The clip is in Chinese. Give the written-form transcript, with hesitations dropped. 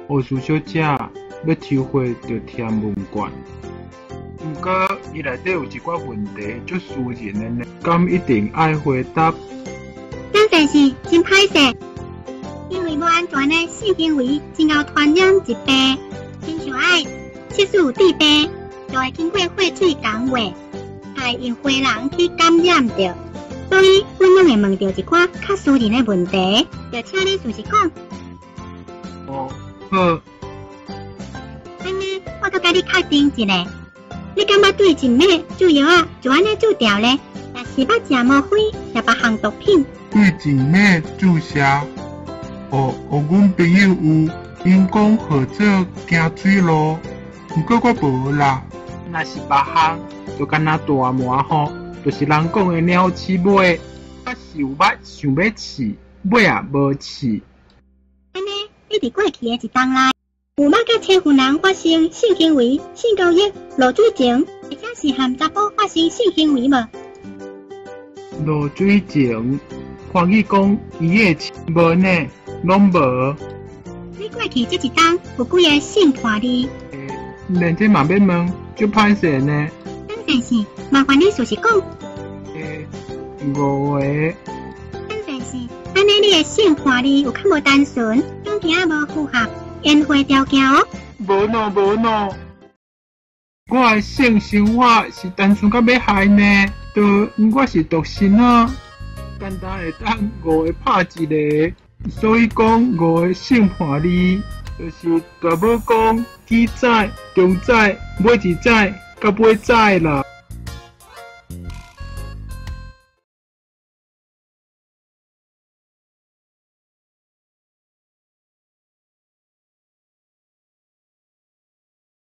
学术小姐要抽回就填问卷，不过伊内底有一寡问题足私人的呢，敢一定爱回答？真正是真歹势，因为无安全的性行为真有传染疾病，亲像爱切除治病，就会经过血水感化，害因花人去感染着。所以，阮拢会问到一寡较私人的问题，就请你事实讲。哦，好。安尼，我都甲你确定一下，你敢捌对静脉注药啊就安尼注掉咧？若是捌食莫非食别项毒品？对静脉注射，阮朋友有，因讲号做行水路，不过我无啦。若是别项，就敢若大麻吼，就是人讲的鸟鼠尾，我是有捌想要试，尾也无试。安尼，你伫过去的一冬内，有捌甲青妇人发生性行为、性交易、落水情，或者是和查甫发生性行为无？落水情，看伊讲伊的无呢，拢无。你过去这一冬有几个性伴侣？连这嘛要问，足歹势呢。当然是，麻烦你事实讲。5个。当然是，安尼你的性伴侣有较无单纯，总件无符合宴会条件哦。无喏，我的性生活是单纯甲要害呢，我是独身啊，简单会当5个拍一个，所以讲5个性伴侣，就是大母讲起早、中早、尾一早、到尾早啦。